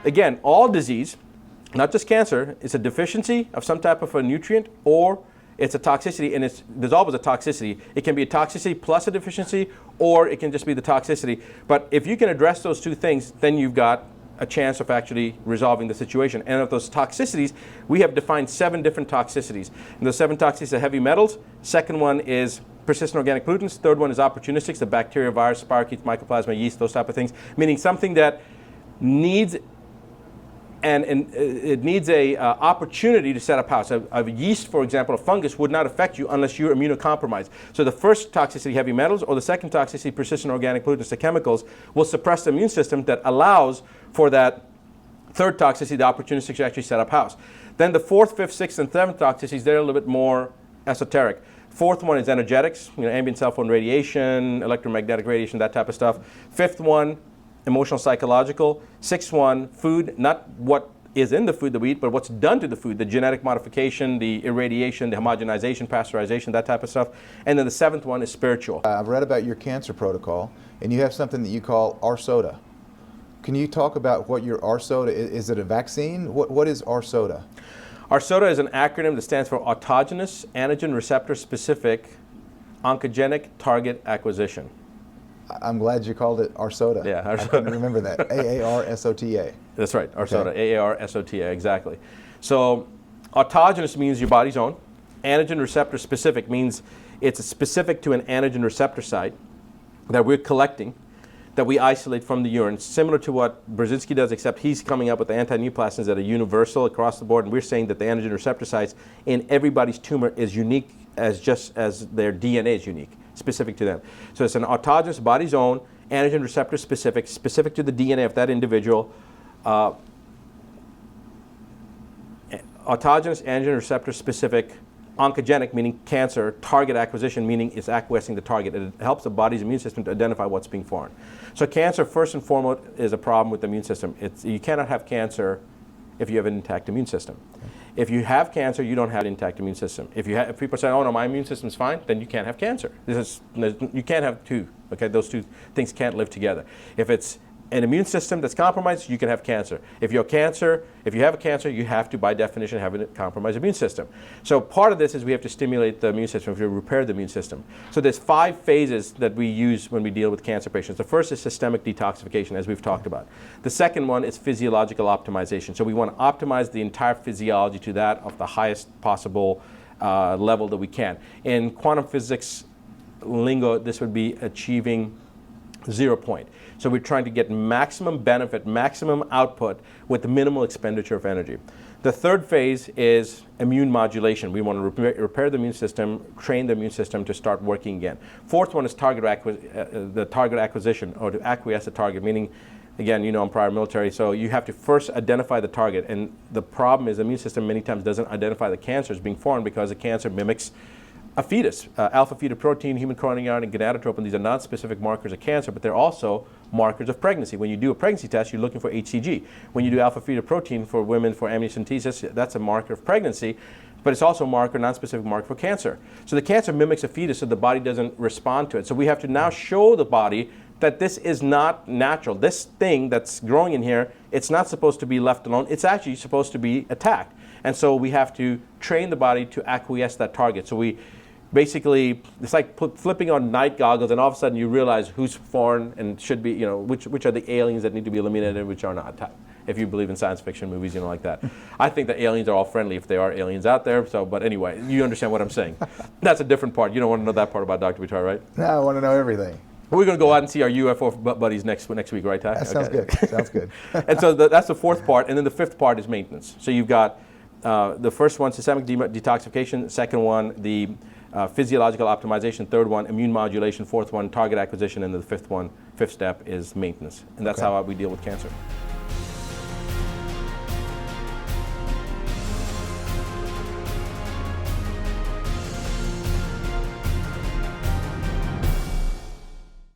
again, all disease, not just cancer, it's a deficiency of some type of a nutrient, or it's a toxicity, and there's always a toxicity. It can be a toxicity plus a deficiency, or it can just be the toxicity. But if you can address those two things, then you've got a chance of actually resolving the situation. And of those toxicities, we have defined 7 different toxicities. And those 7 toxicities are heavy metals. Second one is persistent organic pollutants. Third one is opportunistics, the bacteria, virus, spirochetes, mycoplasma, yeast, those type of things. Meaning something that needs it needs a opportunity to set up house. A yeast, for example, a fungus would not affect you unless you're immunocompromised. So the first toxicity, heavy metals, or the second toxicity, persistent organic pollutants, the chemicals, will suppress the immune system that allows for that third toxicity, the opportunistic, to actually set up house. Then the fourth, fifth, sixth, and seventh toxicities, they're a little bit more esoteric. Fourth one is energetics, ambient cell phone radiation, electromagnetic radiation, that type of stuff. Fifth one, emotional, psychological. Sixth one, food, not what is in the food that we eat, but what's done to the food, the genetic modification, the irradiation, the homogenization, pasteurization, that type of stuff. And then the seventh one is spiritual. I've read about your cancer protocol, and you have something that you call AARSOTA. Can you talk about what your AARSOTA is? Is it a vaccine? What is AARSOTA? AARSOTA is an acronym that stands for Autogenous Antigen Receptor Specific Oncogenic Target Acquisition. I'm glad you called it AARSOTA. Yeah, AARSOTA. I couldn't remember that. AARSOTA. That's right, AARSOTA, Okay. AARSOTA, exactly. So autogenous means your body's own. Antigen receptor specific means it's specific to an antigen receptor site that we're collecting, that we isolate from the urine, similar to what Brzezinski does, except he's coming up with the anti-neoplasms that are universal across the board, and we're saying that the antigen receptor sites in everybody's tumor is unique just as their DNA is unique, specific to them. So it's an autogenous, body's own, antigen receptor specific to the DNA of that individual. Autogenous antigen receptor specific, oncogenic, meaning cancer, target acquisition, meaning it's acquiescing the target. It helps the body's immune system to identify what's being foreign. So cancer, first and foremost, is a problem with the immune system. You cannot have cancer if you have an intact immune system. Okay. If you have cancer, you don't have an intact immune system. If people say, oh no, my immune system's fine, then you can't have cancer. You can't have two. Okay, those two things can't live together. If it's an immune system that's compromised, you can have cancer. If you have a cancer, you have to, by definition, have a compromised immune system. So part of this is we have to stimulate the immune system, to repair the immune system. So there's 5 phases that we use when we deal with cancer patients. The first is systemic detoxification, as we've talked about. The second one is physiological optimization. So we want to optimize the entire physiology to that of the highest possible level that we can. In quantum physics lingo, this would be achieving 0 point. So we're trying to get maximum benefit, maximum output with minimal expenditure of energy. The third phase is immune modulation. We want to repair the immune system, train the immune system to start working again. Fourth one is the target acquisition, or to acquiesce the target, meaning, again, I'm prior military, so you have to first identify the target. And the problem is the immune system many times doesn't identify the cancer as being foreign because the cancer mimics a fetus. Alpha-fetoprotein, human coronary iron, and gonadotropin, these are non-specific markers of cancer, but they're also markers of pregnancy. When you do a pregnancy test, you're looking for HCG. When you do alpha-fetoprotein for women for amniocentesis, that's a marker of pregnancy, but it's also a marker, non-specific marker for cancer. So the cancer mimics a fetus, so the body doesn't respond to it. So we have to now show the body that this is not natural. This thing that's growing in here, it's not supposed to be left alone. It's actually supposed to be attacked. And so we have to train the body to acquiesce that target. So we basically, it's like flipping on night goggles, and all of a sudden you realize who's foreign and should be, which are the aliens that need to be eliminated and which are not, if you believe in science fiction movies, like that. I think that aliens are all friendly if there are aliens out there, but anyway, you understand what I'm saying. That's a different part. You don't want to know that part about Dr. Buttar, right? No, I want to know everything. We're going to go out and see our UFO buddies next week, right, Ty? That sounds good. Sounds good. And so that's the fourth part, and then the fifth part is maintenance. So you've got the first one, systemic detoxification. Second one, the physiological optimization. Third one, immune modulation. Fourth one, target acquisition. And the fifth step is maintenance. And that's how we deal with cancer.